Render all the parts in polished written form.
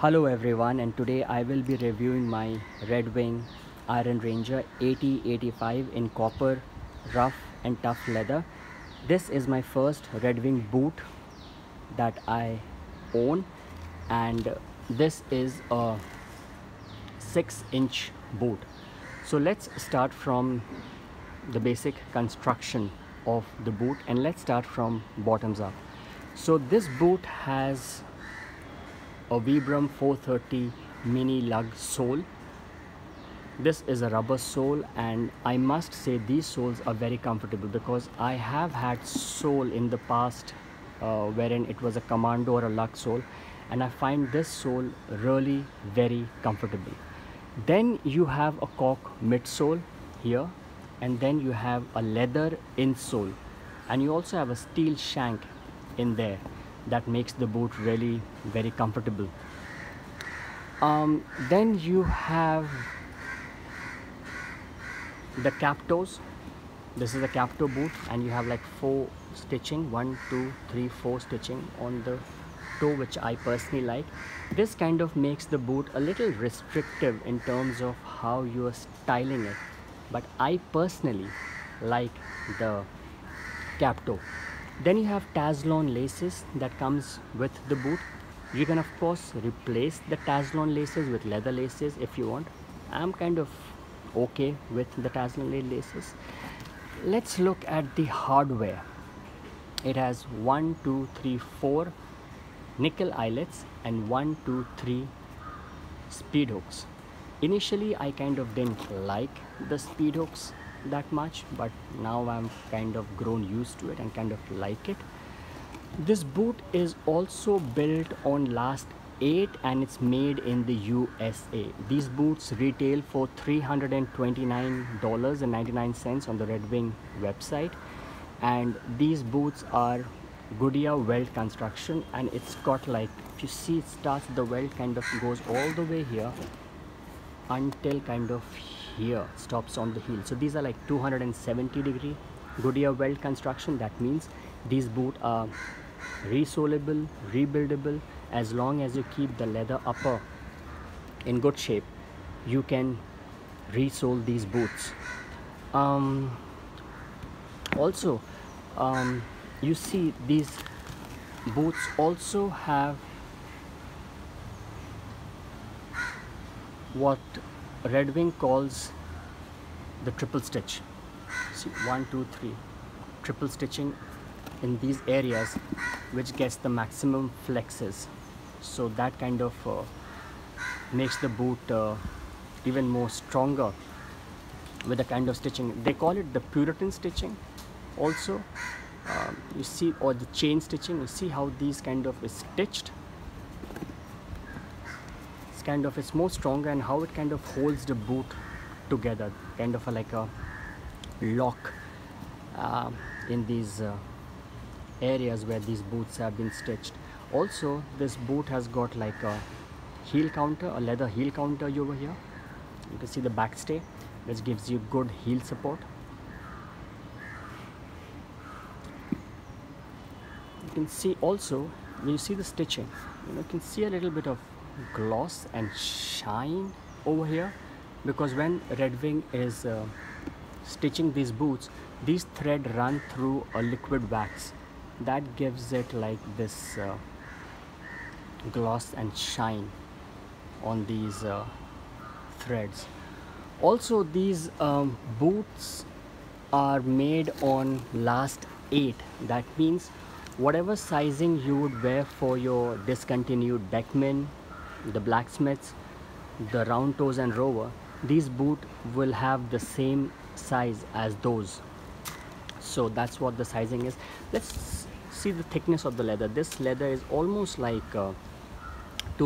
Hello everyone, and today I will be reviewing my Red Wing Iron Ranger 8085 in copper, rough and tough leather. This is my first Red Wing boot that I own, and this is a 6-inch boot. So let's start from the basic construction of the boot, and let's start from bottoms up. So this boot has a Vibram 430 mini lug sole. This is a rubber sole, and I must say these soles are very comfortable because I have had sole in the past wherein it was a commando or a lug sole, and I find this sole really very comfortable. Then you have a cork midsole here, and then you have a leather insole, and you also have a steel shank in there that makes the boot really very comfortable. Then you have the cap toes. This is a cap toe boot, and you have like 4 stitching, 1 2 3 4 stitching on the toe, which I personally like. This kind of makes the boot a little restrictive in terms of how you are styling it, but I personally like the cap toe. Then you have Taslon laces that comes with the boot. You can of course replace the Taslon laces with leather laces if you want. I'm kind of okay with the Taslon laces. Let's look at the hardware. It has 1 2 3 4 nickel eyelets and 1 2 3 speed hooks. Initially I kind of didn't like the speed hooks that much, but now I'm kind of grown used to it and kind of like it. This boot is also built on last 8 and it's made in the USA. These boots retail for $329.99 on the Red Wing website, and these boots are Goodyear weld construction, and it's got like, if you see, it starts, the weld kind of goes all the way here until kind of here, stops on the heel. So these are like 270-degree Goodyear weld construction. That means these boots are resoleable, rebuildable. As long as you keep the leather upper in good shape, you can resole these boots. Also, you see these boots also have what Red Wing calls the triple stitch. See, 1 2 3 triple stitching in these areas, which gets the maximum flexes. So that kind of makes the boot even more stronger with the kind of stitching. They call it the Puritan stitching also. You see, or the chain stitching. You see how these kind of is stitched. It's kind of, it's more stronger, and how it kind of holds the boot together, kind of like a lock in these areas where these boots have been stitched. Also, this boot has got like a heel counter, a leather heel counter over here. You can see the backstay, which gives you good heel support. You can see also, when you see the stitching, you can see a little bit of gloss and shine over here, because when Red Wing is stitching these boots, these threads run through a liquid wax that gives it like this gloss and shine on these threads. Also, these boots are made on last 8. That means whatever sizing you would wear for your discontinued deckmen, the blacksmiths, the round toes and rover, these boots will have the same size as those. So that's what the sizing is. Let's see the thickness of the leather. This leather is almost like 2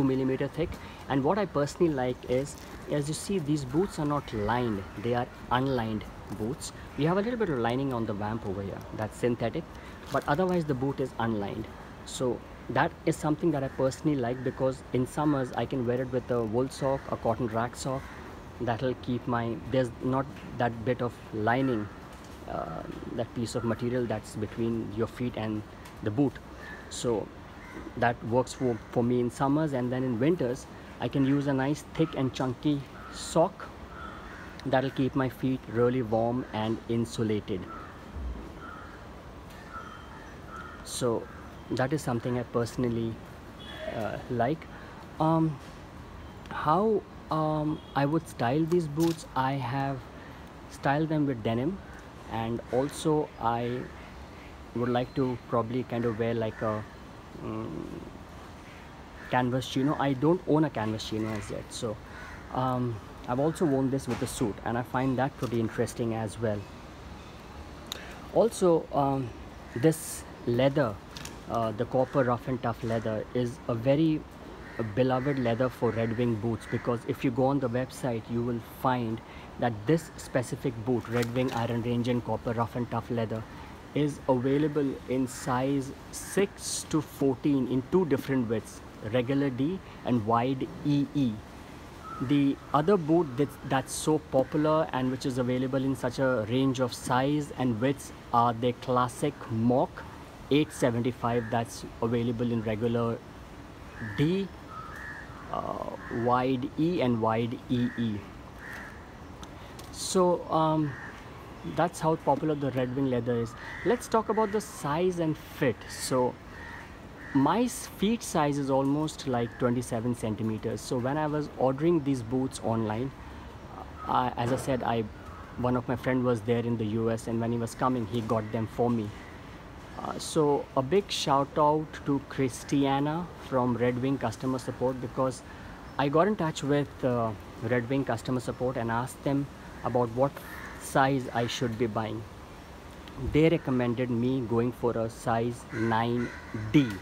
millimeter thick, and what I personally like is, as you see, these boots are not lined, they are unlined boots. We have a little bit of lining on the vamp over here, that's synthetic, but otherwise the boot is unlined. So that is something that I personally like, because in summers I can wear it with a wool sock, a cotton rag sock. That'll keep my, there's not that bit of lining, that piece of material that's between your feet and the boot. So that works for me in summers, and then in winters I can use a nice thick and chunky sock that'll keep my feet really warm and insulated. So that is something I personally like. How I would style these boots, I have styled them with denim, and also I would like to probably kind of wear like a canvas chino. I don't own a canvas chino as yet, so I've also worn this with a suit, and I find that pretty interesting as well. Also, this leather, the copper rough and tough leather, is a very beloved leather for Red Wing boots, because if you go on the website you will find that this specific boot, Red Wing Iron Range in copper rough and tough leather, is available in size 6 to 14 in two different widths, regular D and wide EE. The other boot that's so popular and which is available in such a range of size and widths are the classic mock 875, that's available in regular D, wide E and wide EE. So that's how popular the Red Wing leather is. Let's talk about the size and fit. So my feet size is almost like 27 centimeters. So when I was ordering these boots online, as I said, one of my friend was there in the US, and when he was coming he got them for me. So a big shout out to Christiana from Red Wing customer support, because I got in touch with Red Wing customer support and asked them about what size I should be buying. They recommended me going for a size 9D.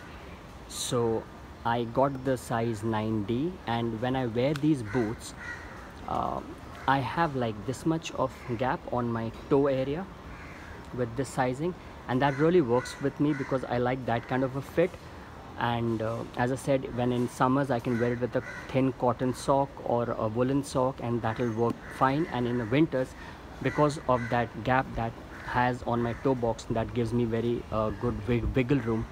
So I got the size 9D, and when I wear these boots, I have like this much of gap on my toe area with this sizing, and that really works with me because I like that kind of a fit. And as I said, when in summers I can wear it with a thin cotton sock or a woolen sock, and that will work fine. And in the winters, because of that gap that has on my toe box, that gives me very good wiggle room,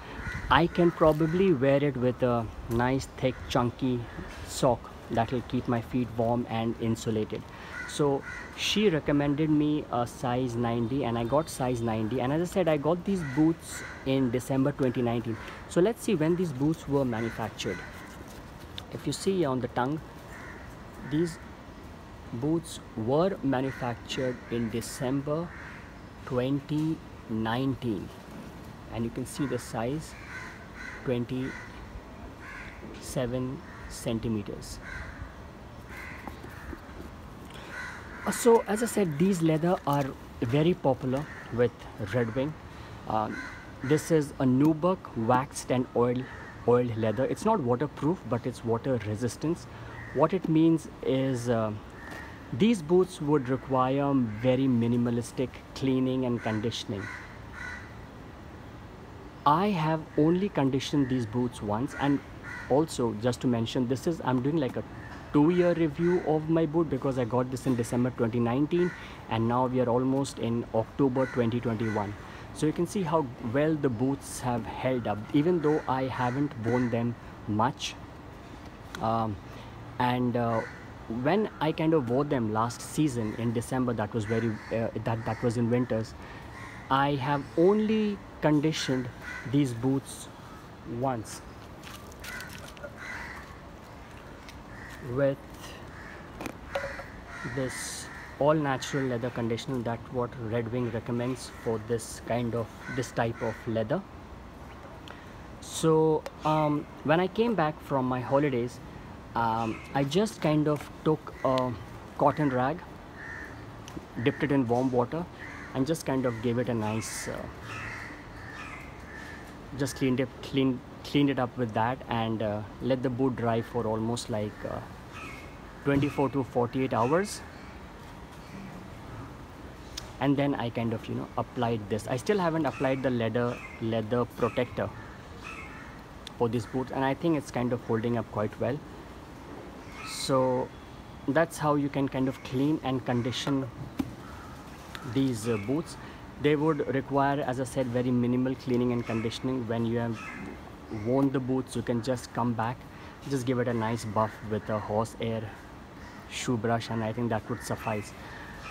I can probably wear it with a nice thick chunky sock that will keep my feet warm and insulated. So she recommended me a size 9D, and I got size 9D. And as I said, I got these boots in December 2019. So let's see when these boots were manufactured. If you see on the tongue, these boots were manufactured in December 2019, and you can see the size 27 centimeters. So as I said, these leather are very popular with Red Wing. This is a nubuck waxed and oiled leather. It's not waterproof, but it's water resistance. What it means is these boots would require very minimalistic cleaning and conditioning. I have only conditioned these boots once, and also just to mention, I'm doing like a 2-year review of my boot, because I got this in December 2019 and now we are almost in October 2021. So you can see how well the boots have held up, even though I haven't worn them much. When I kind of wore them last season in December, that was that was in winters, I have only conditioned these boots once with this all natural leather conditioner. That's what Red Wing recommends for this type of leather. So when I came back from my holidays, I just kind of took a cotton rag, dipped it in warm water, and just kind of gave it a nice just cleaned it up with that, and let the boot dry for almost like 24 to 48 hours. And then I kind of applied this. I still haven't applied the leather protector for this boot, and I think it's kind of holding up quite well. So that's how you can kind of clean and condition these boots. They would require, as I said, very minimal cleaning and conditioning when you have worn the boots, you can just come back, just give it a nice buff with a horsehair shoe brush, and I think that would suffice.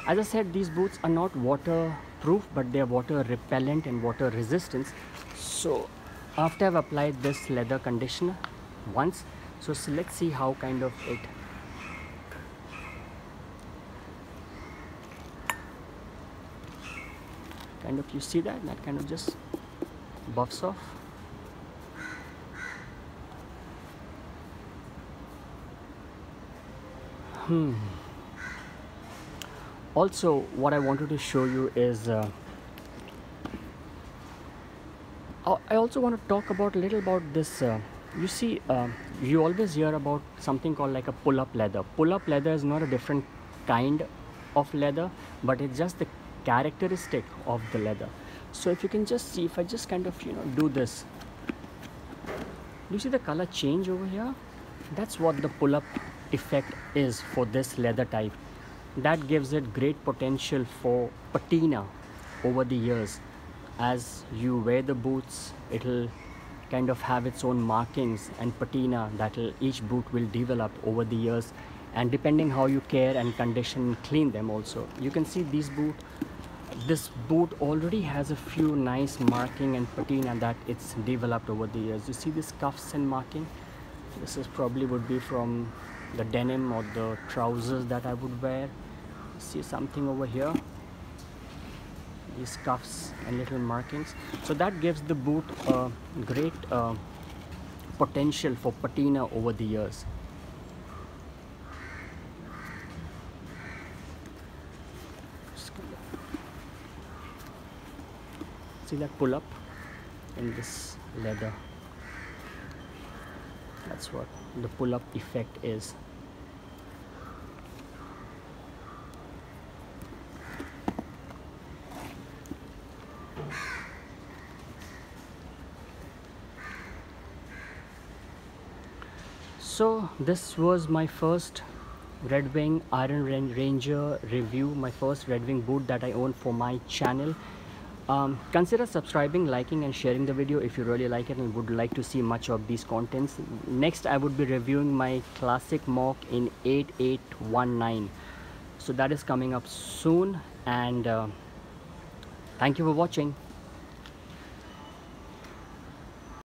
As I said, these boots are not waterproof, but they are water repellent and water resistant. So after I've applied this leather conditioner once, so let's see how kind of it you see that kind of just buffs off. Also, what I wanted to show you is I also want to talk about a little about this. You see, you always hear about something called like a pull-up leather. Pull-up leather is not a different kind of leather, but it's just the characteristic of the leather. So if you can just see, if I just kind of do this, do you see the color change over here? That's what the pull-up effect is for this leather type. That gives it great potential for patina over the years. As you wear the boots, it'll kind of have its own markings and patina that each boot will develop over the years, and depending how you care and condition and clean them also. You can see this boot already has a few nice marking and patina that it's developed over the years. You see this cuffs and marking? This is probably would be from the denim or the trousers that I would wear. See something over here, these cuffs and little markings. So that gives the boot a great potential for patina over the years. See that pull up in this leather? That's what the pull up effect is. So this was my first Red Wing Iron Ranger review, my first Red Wing boot that I own for my channel. Consider subscribing, liking and sharing the video if you really like it and would like to see much of these contents. Next I would be reviewing my classic mock in 8819. So that is coming up soon, and thank you for watching.